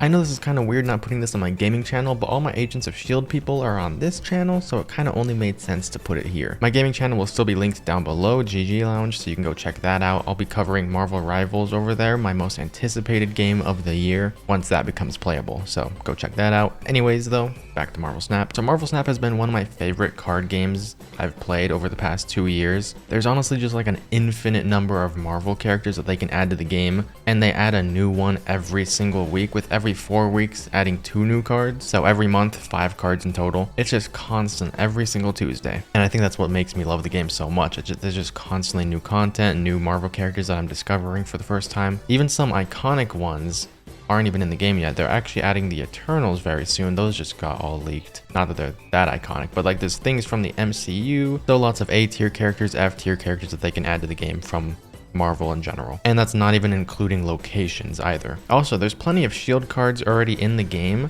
I know this is kind of weird not putting this on my gaming channel, but all my Agents of S.H.I.E.L.D. people are on this channel, so it kind of only made sense to put it here. My gaming channel will still be linked down below, GG Lounge, so you can go check that out. I'll be covering Marvel Rivals over there, my most anticipated game of the year, once that becomes playable, so go check that out. Anyways though, back to Marvel Snap. So Marvel Snap has been one of my favorite card games I've played over the past 2 years. There's honestly just like an infinite number of Marvel characters that they can add to the game, and they add a new one every single week, with every 4 weeks adding 2 new cards. So every month, 5 cards in total. It's just constant every single Tuesday. And I think that's what makes me love the game so much. There's just constantly new content, new Marvel characters that I'm discovering for the first time. Even some iconic ones aren't even in the game yet. They're actually adding the Eternals very soon. Those just got all leaked. Not that they're that iconic, but like there's things from the MCU. So lots of A tier characters, F tier characters that they can add to the game from Marvel in general. And that's not even including locations either. Also, there's plenty of S.H.I.E.L.D. cards already in the game.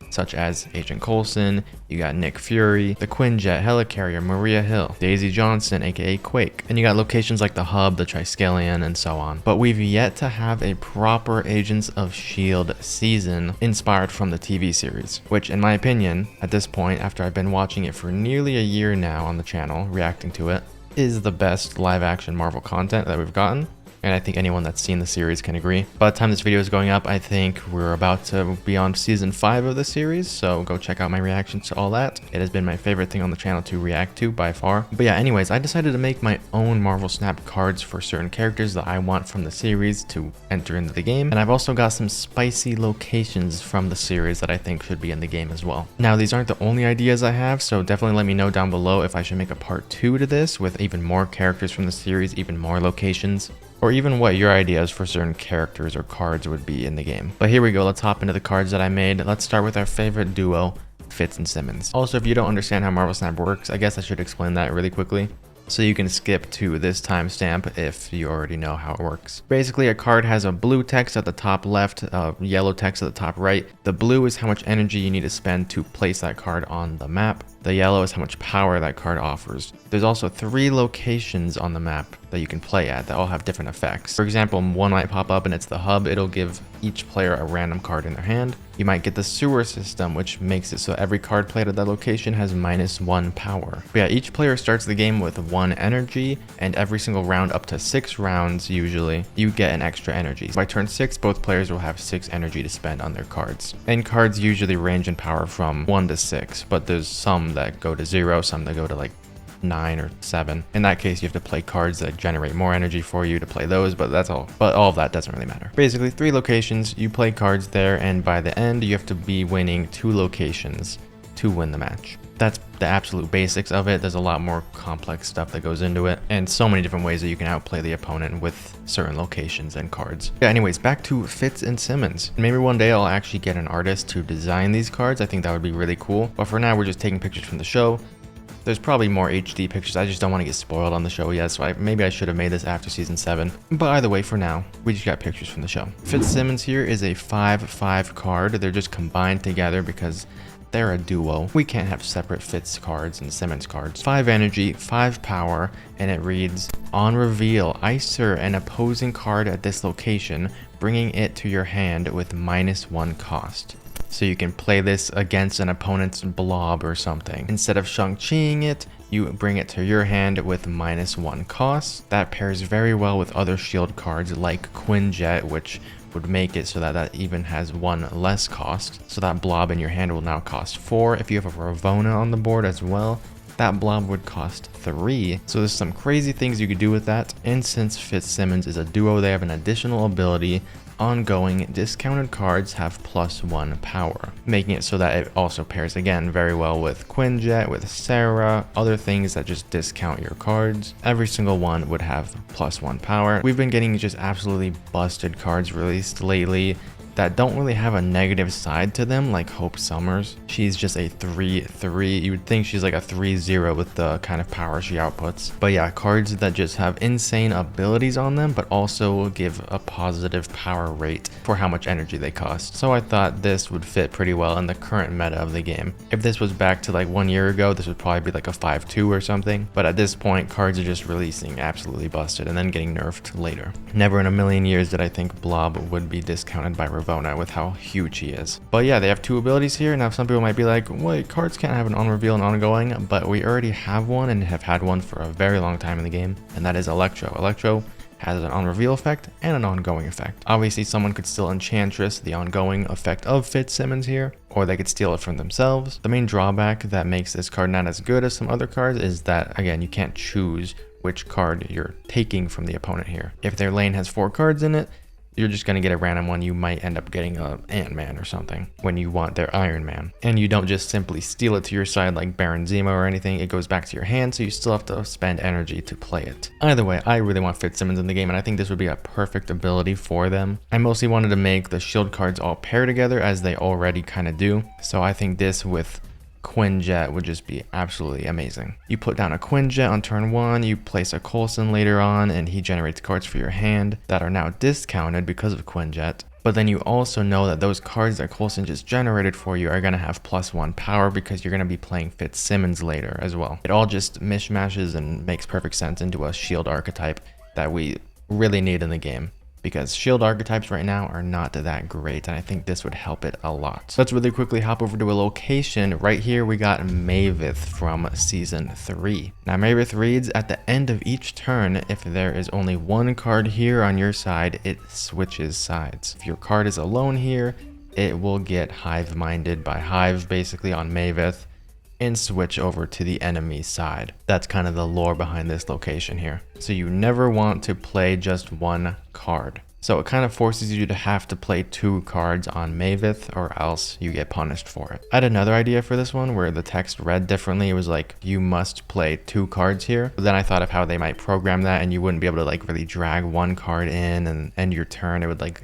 Such as Agent Coulson, you got Nick Fury, the Quinjet, Helicarrier, Maria Hill, Daisy Johnson, aka Quake, and you got locations like the Hub, the Triskelion, and so on. But we've yet to have a proper Agents of S.H.I.E.L.D. season inspired from the TV series, which in my opinion, at this point, after I've been watching it for nearly a year now on the channel, reacting to it, is the best live action Marvel content that we've gotten. And I think anyone that's seen the series can agree. By the time this video is going up, I think we're about to be on season 5 of the series, so go check out my reactions to all that. It has been my favorite thing on the channel to react to by far. But yeah, anyways, I decided to make my own Marvel Snap cards for certain characters that I want from the series to enter into the game. And I've also got some spicy locations from the series that I think should be in the game as well. Now, these aren't the only ideas I have, so definitely let me know down below if I should make a part 2 to this with even more characters from the series, even more locations, or even what your ideas for certain characters or cards would be in the game. But here we go, let's hop into the cards that I made. Let's start with our favorite duo, Fitz and Simmons. Also, if you don't understand how Marvel Snap works, I guess I should explain that really quickly, so you can skip to this timestamp if you already know how it works. Basically, a card has a blue text at the top left, yellow text at the top right. The blue is how much energy you need to spend to place that card on the map. The yellow is how much power that card offers. There's also 3 locations on the map that you can play at that all have different effects. For example, one might pop up and it's the Hub. It'll give each player a random card in their hand. You might get the Sewer System, which makes it so every card played at that location has -1 power. But yeah, each player starts the game with 1 energy, and every single round up to 6 rounds usually, you get an extra energy. By turn 6, both players will have 6 energy to spend on their cards. And cards usually range in power from 1 to 6, but there's some that go to 0, some that go to like 9 or 7. In that case, you have to play cards that generate more energy for you to play those, but that's all. But all of that doesn't really matter. Basically, 3 locations, you play cards there, and by the end, you have to be winning 2 locations to win the match. That's the absolute basics of it. There's a lot more complex stuff that goes into it, and so many different ways that you can outplay the opponent with certain locations and cards. Yeah, anyways, back to Fitz and Simmons. Maybe one day I'll actually get an artist to design these cards. I think that would be really cool. But for now, we're just taking pictures from the show. There's probably more HD pictures. I just don't want to get spoiled on the show yet, so maybe I should have made this after season 7. But either way, for now, we just got pictures from the show. FitzSimmons here is a 5/5 card. They're just combined together because they're a duo. We can't have separate Fitz cards and Simmons cards. 5 energy, 5 power, and it reads, on reveal, icer an opposing card at this location, bringing it to your hand with -1 cost. So you can play this against an opponent's blob or something. Instead of Shang-Chiing it, you bring it to your hand with -1 cost. That pairs very well with other S.H.I.E.L.D. cards like Quinjet, which would make it so that that even has 1 less cost. So that blob in your hand will now cost 4. If you have a Ravonna on the board as well, that blob would cost 3. So there's some crazy things you could do with that. And since FitzSimmons is a duo, they have an additional ability. Ongoing discounted cards have +1 power, making it so that it also pairs again very well with Quinjet, with Sarah, other things that just discount your cards. Every single one would have +1 power. We've been getting just absolutely busted cards released lately. that don't really have a negative side to them, like Hope Summers. She's just a 3/3. You would think she's like a 3/0 with the kind of power she outputs. But yeah, cards that just have insane abilities on them, but also give a positive power rate for how much energy they cost. So I thought this would fit pretty well in the current meta of the game. If this was back to like 1 year ago, this would probably be like a 5/2 or something. But at this point, cards are just releasing absolutely busted and then getting nerfed later. Never in a million years did I think Blob would be discounted by Ravonna with how huge he is. But yeah, they have 2 abilities here. Now some people might be like, wait, cards can't have an on reveal and ongoing, but we already have one and have had one for a very long time in the game, and that is Electro. Electro has an on reveal effect and an ongoing effect. Obviously someone could still Enchantress the ongoing effect of FitzSimmons here, or they could steal it from themselves. The main drawback that makes this card not as good as some other cards is that, again, you can't choose which card you're taking from the opponent here. If their lane has 4 cards in it, you're just going to get a random one. You might end up getting a Ant-Man or something when you want their Iron Man. And you don't just simply steal it to your side like Baron Zemo or anything. It goes back to your hand, so you still have to spend energy to play it. Either way, I really want FitzSimmons in the game, and I think this would be a perfect ability for them. I mostly wanted to make the shield cards all pair together, as they already kind of do. So I think this with Quinjet would just be absolutely amazing. You put down a Quinjet on turn 1, you place a Coulson later on, and he generates cards for your hand that are now discounted because of Quinjet. But then you also know that those cards that Coulson just generated for you are going to have +1 power because you're going to be playing FitzSimmons later as well. It all just mishmashes and makes perfect sense into a shield archetype that we really need in the game, because shield archetypes right now are not that great, and I think this would help it a lot. So let's really quickly hop over to a location. Right here we got Maveth from season 3. Now Maveth reads, at the end of each turn, if there is only 1 card here on your side, it switches sides. If your card is alone here, it will get hive-minded by Hive basically on Maveth and switch over to the enemy side. That's kind of the lore behind this location here. So you never want to play just 1 card. So it kind of forces you to have to play 2 cards on Maveth, or else you get punished for it. I had another idea for this one where the text read differently. It was like, you must play 2 cards here. But then I thought of how they might program that, and you wouldn't be able to like really drag 1 card in and end your turn. It would like,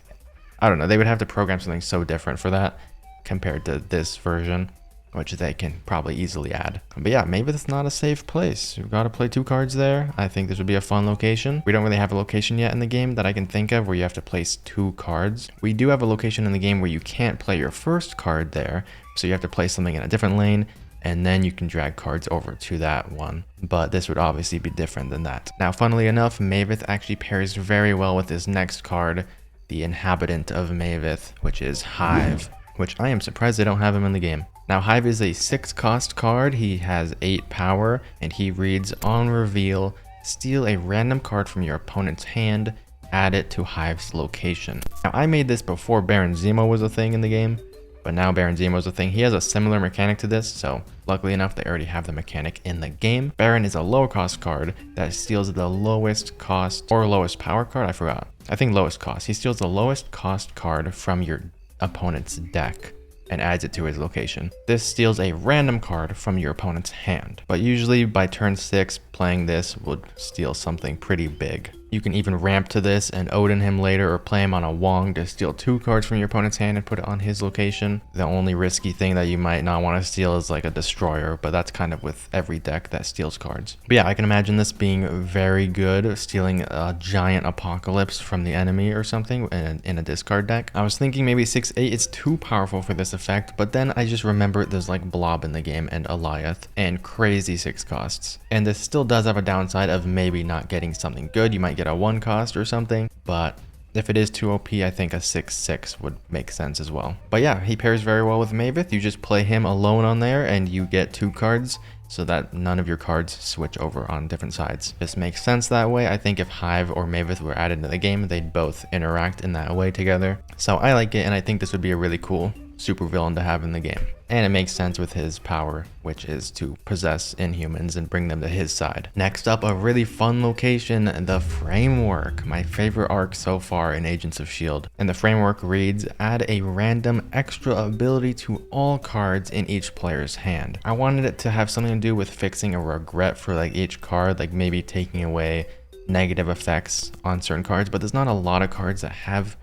I don't know, they would have to program something so different for that compared to this version, which they can probably easily add. But yeah, maybe it's not a safe place. You've got to play 2 cards there. I think this would be a fun location. We don't really have a location yet in the game that I can think of where you have to place 2 cards. We do have a location in the game where you can't play your first card there, so you have to place something in a different lane, and then you can drag cards over to that one. But this would obviously be different than that. Now, funnily enough, Maveth actually pairs very well with this next card, the inhabitant of Maveth, which is Hive, which I am surprised they don't have him in the game. Now Hive is a 6 cost card. He has 8 power, and he reads, on reveal, steal a random card from your opponent's hand, add it to Hive's location. Now I made this before Baron Zemo was a thing in the game, but now Baron Zemo is a thing. He has a similar mechanic to this, so luckily enough they already have the mechanic in the game. Baron is a low cost card that steals the lowest cost or lowest power card, I forgot. I think lowest cost. He steals the lowest cost card from your opponent's deck and adds it to his location. This steals a random card from your opponent's hand, but usually by turn 6, playing this would steal something pretty big. You can even ramp to this and Odin him later, or play him on a Wong to steal 2 cards from your opponent's hand and put it on his location. The only risky thing that you might not want to steal is like a destroyer, but that's kind of with every deck that steals cards. But yeah, I can imagine this being very good, stealing a giant apocalypse from the enemy or something in a discard deck. I was thinking maybe 6/8 is too powerful for this effect, but then I just remembered there's like Blob in the game and Eliath and crazy 6 costs. And this still does have a downside of maybe not getting something good. You might get a 1 cost or something, but if it is too OP, I think a 6/6 would make sense as well. But yeah, he pairs very well with Maveth. You just play him alone on there and you get 2 cards so that none of your cards switch over on different sides. This makes sense that way. I think if Hive or Maveth were added to the game, they'd both interact in that way together. So I like it, and I think this would be a really cool supervillain to have in the game. And it makes sense with his power, which is to possess Inhumans and bring them to his side. Next up, a really fun location, the Framework, my favorite arc so far in Agents of S.H.I.E.L.D. And the Framework reads, add a random extra ability to all cards in each player's hand. I wanted it to have something to do with fixing a regret for like each card, like maybe taking away negative effects on certain cards, but there's not a lot of cards that have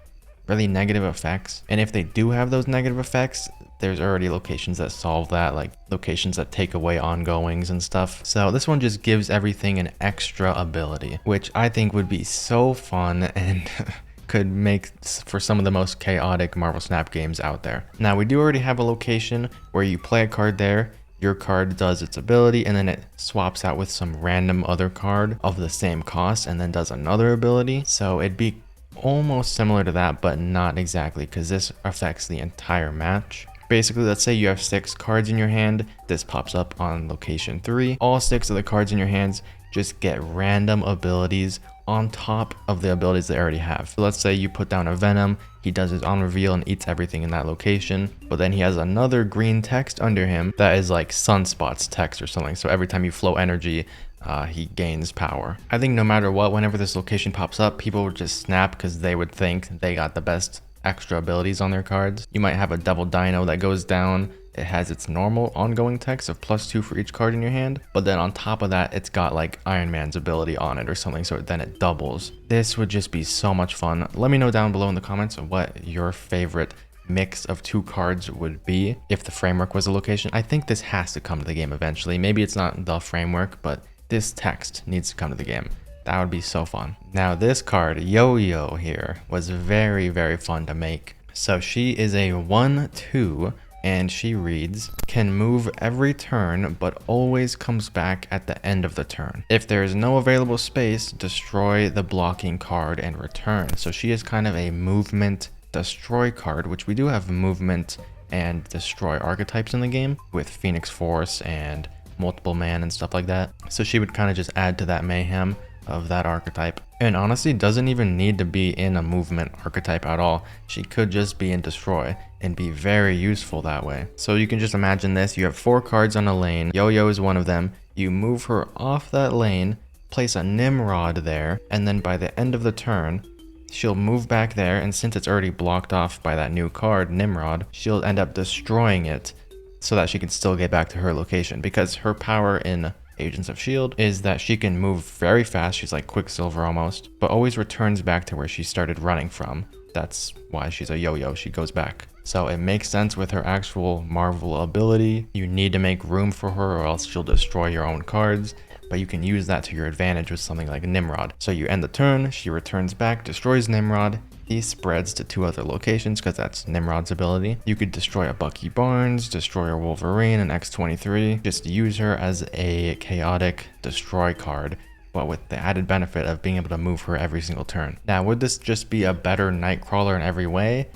really negative effects. And if they do have those negative effects, there's already locations that solve that, like locations that take away ongoings and stuff. So this one just gives everything an extra ability, which I think would be so fun and could make for some of the most chaotic Marvel Snap games out there. Now, we do already have a location where you play a card there, your card does its ability, and then it swaps out with some random other card of the same cost and then does another ability. So it'd be almost similar to that, but not exactly, because this affects the entire match. Basically, let's say you have 6 cards in your hand. This pops up on location 3. All 6 of the cards in your hands just get random abilities on top of the abilities they already have. So let's say you put down a Venom, he does his on reveal and eats everything in that location, but then he has another green text under him that is like Sunspots text or something. So every time you flow energy, he gains power. I think no matter what, whenever this location pops up, people would just snap because they would think they got the best extra abilities on their cards. You might have a double dino that goes down. It has its normal ongoing text of +2 for each card in your hand, but then on top of that, it's got like Iron Man's ability on it or something, so then it doubles. This would just be so much fun. Let me know down below in the comments what your favorite mix of 2 cards would be if the framework was a location. I think this has to come to the game eventually. Maybe it's not the framework, but this text needs to come to the game. That would be so fun. Now this card, Yo-Yo here, was very, very fun to make. So she is a 1/2 and she reads, can move every turn but always comes back at the end of the turn. If there is no available space, destroy the blocking card and return. So she is kind of a movement destroy card, which we do have movement and destroy archetypes in the game with Phoenix Force and multiple man and stuff like that. So she would kind of just add to that mayhem of that archetype, and honestly doesn't even need to be in a movement archetype at all. She could just be in destroy and be very useful that way. So you can just imagine this: you have 4 cards on a lane, Yo-Yo is one of them, you move her off that lane, place a Nimrod there, and then by the end of the turn she'll move back there, and since it's already blocked off by that new card Nimrod, she'll end up destroying it so that she can still get back to her location, because her power in Agents of S.H.I.E.L.D. is that she can move very fast. She's like Quicksilver almost, but always returns back to where she started running from. That's why she's a yo-yo. She goes back. So it makes sense with her actual Marvel ability. You need to make room for her or else she'll destroy your own cards, but you can use that to your advantage with something like Nimrod. So you end the turn, she returns back, destroys Nimrod. He spreads to 2 other locations because that's Nimrod's ability. You could destroy a Bucky Barnes, destroy a Wolverine, an X-23. Just use her as a chaotic destroy card, but with the added benefit of being able to move her every single turn. Now, would this just be a better Nightcrawler in every way?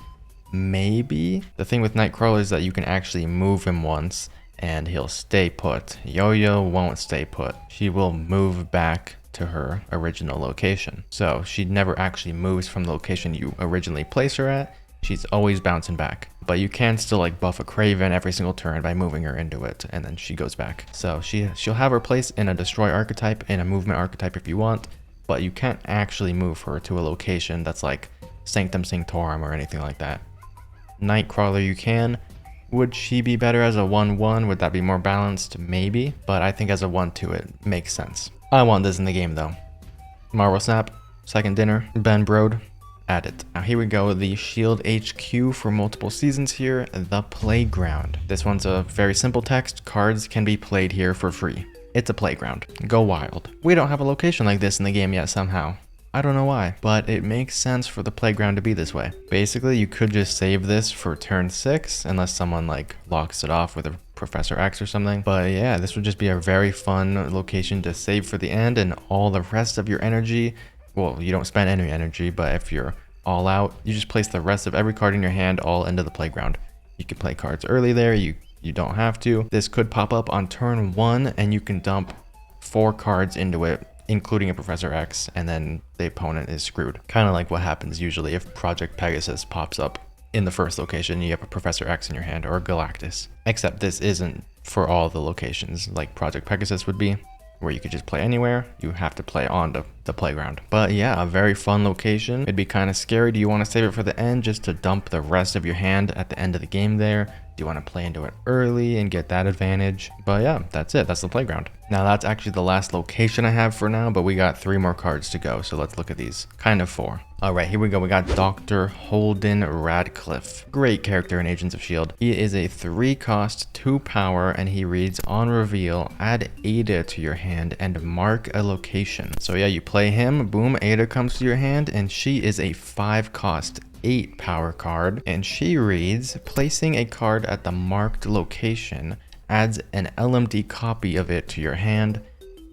Maybe. The thing with Nightcrawler is that you can actually move him once and he'll stay put. Yo-Yo won't stay put. She will move back to her original location. So she never actually moves from the location you originally place her at. She's always bouncing back. But you can still like buff a Kraven every single turn by moving her into it, and then she goes back. So she'll have her place in a destroy archetype, in a movement archetype if you want, but you can't actually move her to a location that's like Sanctum Sanctorum or anything like that. Nightcrawler you can. Would she be better as a 1/1? Would that be more balanced? Maybe, but I think as a 1/2 it makes sense. I want this in the game though. Marvel Snap, second dinner, Ben Brode, add it. Now here we go, the S.H.I.E.L.D. HQ for multiple seasons here, the playground. This one's a very simple text. Cards can be played here for free. It's a playground. Go wild. We don't have a location like this in the game yet somehow. I don't know why, but it makes sense for the playground to be this way. Basically, you could just save this for turn 6, unless someone like locks it off with a Professor X or something. But yeah, this would just be a very fun location to save for the end, and all the rest of your energy, well, you don't spend any energy, but if you're all out, you just place the rest of every card in your hand all into the playground. You can play cards early there, you don't have to. This could pop up on turn 1, and you can dump 4 cards into it, including a Professor X, and then the opponent is screwed. Kind of like what happens usually if Project Pegasus pops up in the first location, you have a Professor X in your hand, or Galactus. Except this isn't for all the locations like Project Pegasus would be, where you could just play anywhere. You have to play on the playground. But yeah, a very fun location. It'd be kind of scary. Do you want to save it for the end just to dump the rest of your hand at the end of the game there? Do you want to play into it early and get that advantage? But yeah, that's it. That's the playground. Now that's actually the last location I have for now, but we got 3 more cards to go. So let's look at these. Kind of 4. All right, here we go. We got Dr. Holden Radcliffe. Great character in Agents of S.H.I.E.L.D. He is a 3 cost, 2 power, and he reads on reveal, add AIDA to your hand and mark a location. So yeah, you play him, boom, AIDA comes to your hand, and she is a 5 cost, 8 power card, and she reads, placing a card at the marked location adds an LMD copy of it to your hand.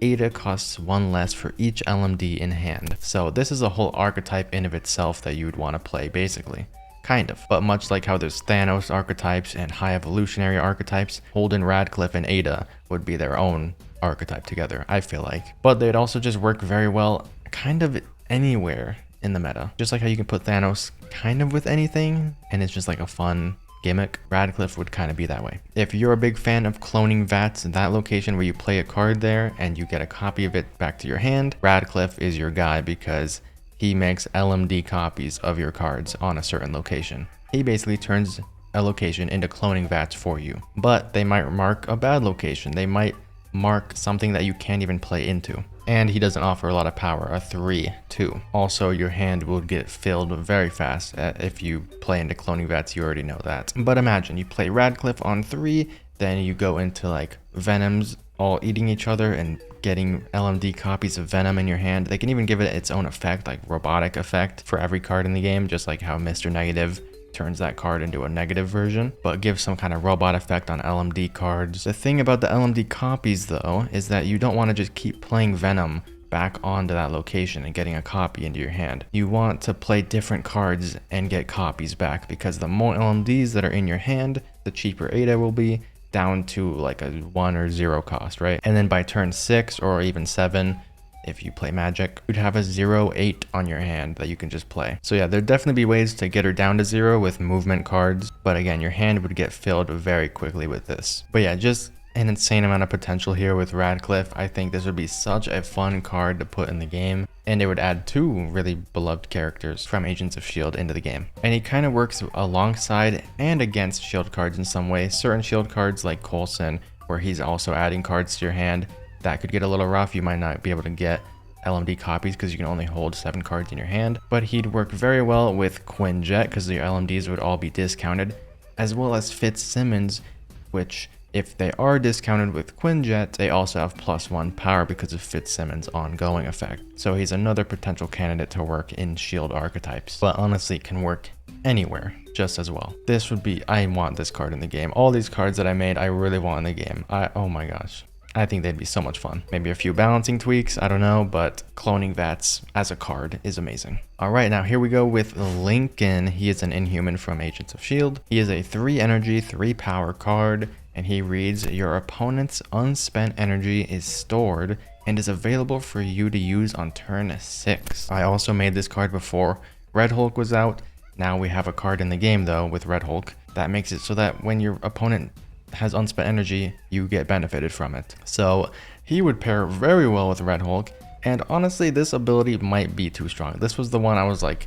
AIDA costs 1 less for each LMD in hand. So this is a whole archetype in of itself that you would want to play, basically. Kind of. But much like how there's Thanos archetypes and high evolutionary archetypes, Holden, Radcliffe, and AIDA would be their own archetype together, I feel like. But they'd also just work very well kind of anywhere in the meta. Just like how you can put Thanos kind of with anything, and it's just like a fun gimmick, Radcliffe would kind of be that way. If you're a big fan of cloning VATs, that location where you play a card there and you get a copy of it back to your hand, Radcliffe is your guy because he makes LMD copies of your cards on a certain location. He basically turns a location into cloning VATs for you. But they might mark a bad location. They might mark something that you can't even play into. And he doesn't offer a lot of power, a 3/2. Also, your hand will get filled very fast if you play into cloning VATs, you already know that. But imagine you play Radcliffe on 3, then you go into like Venoms all eating each other and getting LMD copies of Venom in your hand. They can even give it its own effect, like robotic effect for every card in the game, just like how Mr. Negative turns that card into a negative version, but gives some kind of robot effect on LMD cards. The thing about the LMD copies though is that you don't want to just keep playing Venom back onto that location and getting a copy into your hand. You want to play different cards and get copies back, because the more LMDs that are in your hand, the cheaper AIDA will be, down to like a 1 or 0 cost, right? And then by turn 6 or even 7, if you play Magic, you'd have a 0/8 on your hand that you can just play. So yeah, there'd definitely be ways to get her down to 0 with movement cards, but again, your hand would get filled very quickly with this. But yeah, just an insane amount of potential here with Radcliffe. I think this would be such a fun card to put in the game, and it would add 2 really beloved characters from Agents of S.H.I.E.L.D. into the game. And he kind of works alongside and against S.H.I.E.L.D. cards in some way. Certain S.H.I.E.L.D. cards like Coulson, where he's also adding cards to your hand, that could get a little rough. You might not be able to get LMD copies because you can only hold 7 cards in your hand. But he'd work very well with Quinjet because your LMDs would all be discounted, as well as FitzSimmons, which if they are discounted with Quinjet, they also have +1 power because of FitzSimmons' ongoing effect. So he's another potential candidate to work in S.H.I.E.L.D. archetypes, but honestly can work anywhere just as well. This would be, I want this card in the game. All these cards that I made, I really want in the game. Oh my gosh. I think they'd be so much fun. Maybe a few balancing tweaks, I don't know, but cloning VATs as a card is amazing. All right, now here we go with Lincoln. He is an Inhuman from Agents of S.H.I.E.L.D. He is a 3 energy, 3 power card, and he reads, your opponent's unspent energy is stored and is available for you to use on turn 6. I also made this card before Red Hulk was out. Now we have a card in the game though with Red Hulk that makes it so that when your opponent has unspent energy, you get benefited from it. So he would pair very well with Red Hulk, and honestly this ability might be too strong. This was the one I was like,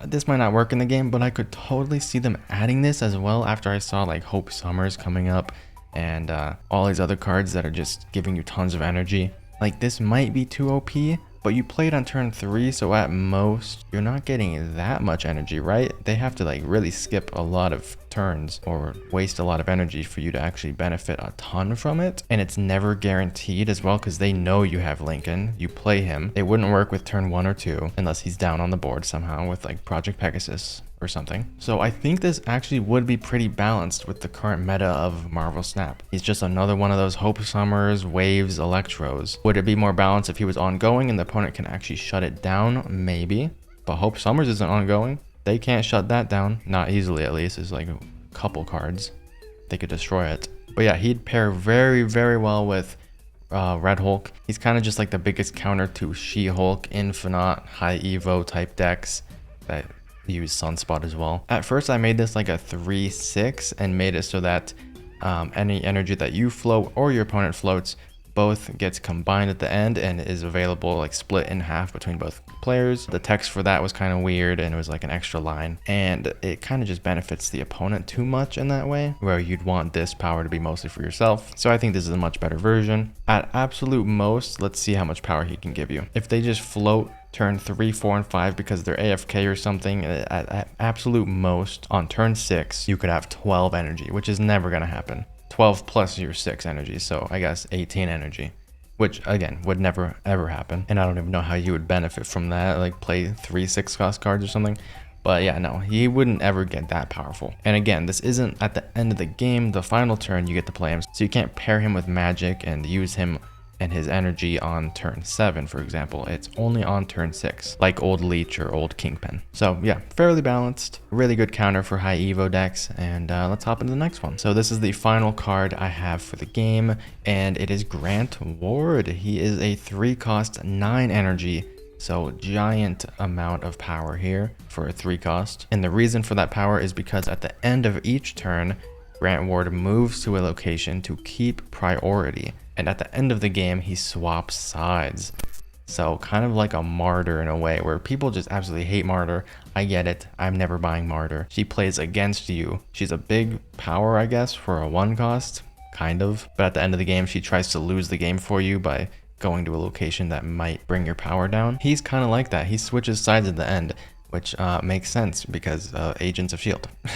this might not work in the game, but I could totally see them adding this as well after I saw like Hope Summers coming up and all these other cards that are just giving you tons of energy. Like this might be too OP, but you play it on turn 3, so at most you're not getting that much energy, right? They have to like really skip a lot of turns or waste a lot of energy for you to actually benefit a ton from it. And it's never guaranteed as well, because they know you have Lincoln, you play him. It wouldn't work with turn 1 or 2 unless he's down on the board somehow with like Project Pegasus or something. So I think this actually would be pretty balanced with the current meta of Marvel Snap. He's just another one of those Hope Summers, Waves, Electros. Would it be more balanced if he was ongoing and the opponent can actually shut it down? Maybe. But Hope Summers isn't ongoing. They can't shut that down. Not easily, at least. It's like a couple cards. They could destroy it. But yeah, he'd pair very, very well with Red Hulk. He's kind of just like the biggest counter to She-Hulk, Infinite, High Evo type decks that use Sunspot as well. At first I made this like a 3/6 and made it so that any energy that you float or your opponent floats both gets combined at the end and is available, like split in half between both players. The text for that was kind of weird, and it was like an extra line, and it kind of just benefits the opponent too much in that way, where you'd want this power to be mostly for yourself. So I think this is a much better version. At absolute most, let's see how much power he can give you. If they just float turn 3, 4, and 5 because they're AFK or something, at absolute most on turn 6 you could have 12 energy, which is never going to happen. 12 plus your 6 energy, so I guess 18 energy, which again would never ever happen. And I don't even know how you would benefit from that, like play 3 6-cost cards or something. But yeah, no, he wouldn't ever get that powerful. And again, this isn't at the end of the game, the final turn you get to play him, so you can't pair him with magic and use him and his energy on turn 7, for example. It's only on turn 6, like old Leech or old Kingpin. So yeah, fairly balanced, really good counter for high Evo decks. And let's hop into the next one. So this is the final card I have for the game, and it is Grant Ward. He is a 3-cost 9 energy, so giant amount of power here for a 3-cost. And the reason for that power is because at the end of each turn, Grant Ward moves to a location to keep priority. And at the end of the game, he swaps sides. So kind of like a Martyr in a way, where people just absolutely hate Martyr. I get it. I'm never buying Martyr. She plays against you. She's a big power, I guess, for a 1-cost, kind of. But at the end of the game, she tries to lose the game for you by going to a location that might bring your power down. He's kind of like that. He switches sides at the end, which makes sense because Agents of S.H.I.E.L.D.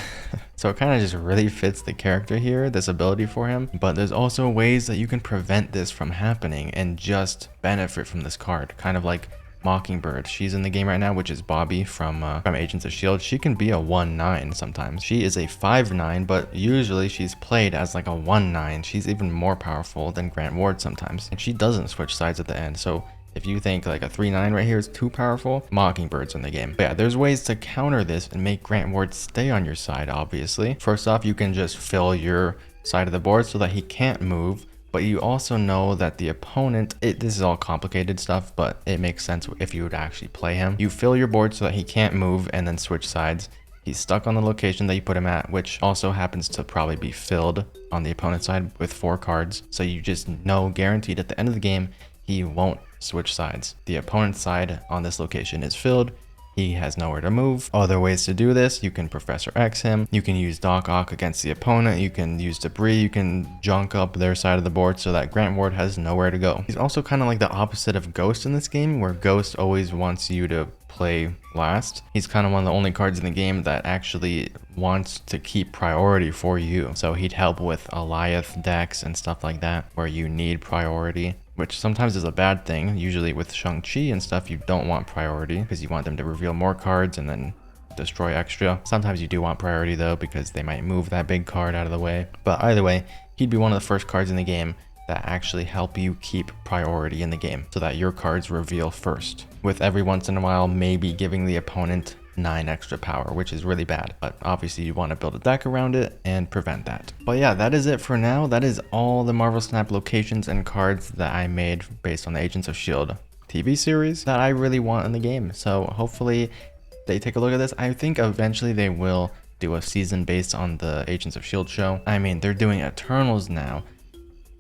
So it kind of just really fits the character here, this ability for him. But there's also ways that you can prevent this from happening and just benefit from this card. Kind of like Mockingbird. She's in the game right now, which is Bobby from Agents of S.H.I.E.L.D. She can be a 1/9 sometimes. She is a 5/9, but usually she's played as like a 1/9. She's even more powerful than Grant Ward sometimes. And she doesn't switch sides at the end. So if you think like a 3/9 right here is too powerful, Mockingbird's in the game. But yeah, there's ways to counter this and make Grant Ward stay on your side, obviously. First off, you can just fill your side of the board so that he can't move. But you also know that the opponent, this is all complicated stuff, but it makes sense if you would actually play him. You fill your board so that he can't move and then switch sides. He's stuck on the location that you put him at, which also happens to probably be filled on the opponent's side with 4 cards. So you just know guaranteed at the end of the game, he won't switch sides. The opponent's side on this location is filled. He has nowhere to move. Other ways to do this, you can Professor X him. You can use Doc Ock against the opponent. You can use debris. You can junk up their side of the board so that Grant Ward has nowhere to go. He's also kind of like the opposite of Ghost in this game, where Ghost always wants you to play last. He's kind of one of the only cards in the game that actually wants to keep priority for you. So he'd help with Alioth decks and stuff like that, where you need priority, which sometimes is a bad thing. Usually with Shang-Chi and stuff, you don't want priority because you want them to reveal more cards and then destroy extra. Sometimes you do want priority though, because they might move that big card out of the way. But either way, he'd be one of the first cards in the game that actually help you keep priority in the game so that your cards reveal first, with every once in a while maybe giving the opponent 9 extra power, which is really bad. But obviously you want to build a deck around it and prevent that. But yeah, that is it for now. That is all the Marvel Snap locations and cards that I made based on the Agents of S.H.I.E.L.D. TV series that I really want in the game. So hopefully they take a look at this. I think eventually they will do a season based on the Agents of S.H.I.E.L.D. show. I mean, they're doing Eternals now.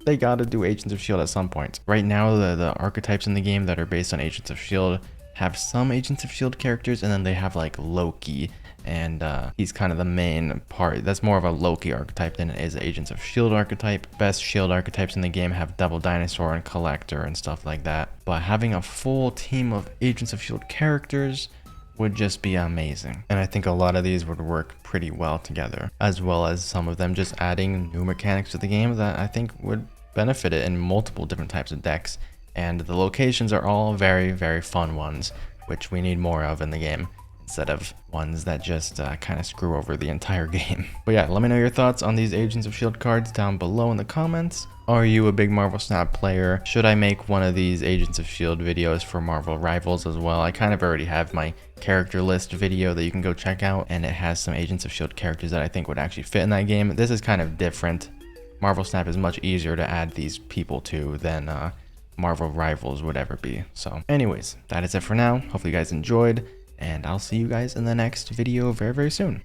They gotta do Agents of S.H.I.E.L.D. at some point. Right now, the archetypes in the game that are based on Agents of S.H.I.E.L.D. have some Agents of S.H.I.E.L.D. characters, and then they have like Loki, and he's kind of the main part. That's more of a Loki archetype than it is Agents of S.H.I.E.L.D. archetype. Best S.H.I.E.L.D. archetypes in the game have Devil Dinosaur and Collector and stuff like that. But having a full team of Agents of S.H.I.E.L.D. characters would just be amazing. And I think a lot of these would work pretty well together, as well as some of them just adding new mechanics to the game that I think would benefit it in multiple different types of decks. And the locations are all very, very fun ones, which we need more of in the game, instead of ones that just kind of screw over the entire game. But yeah, let me know your thoughts on these Agents of S.H.I.E.L.D. cards down below in the comments. Are you a big Marvel Snap player? Should I make one of these Agents of S.H.I.E.L.D. videos for Marvel Rivals as well? I kind of already have my character list video that you can go check out, and it has some Agents of S.H.I.E.L.D. characters that I think would actually fit in that game. This is kind of different. Marvel Snap is much easier to add these people to than Marvel Rivals would ever be. So anyways, that is it for now. Hopefully you guys enjoyed, and I'll see you guys in the next video very, very soon.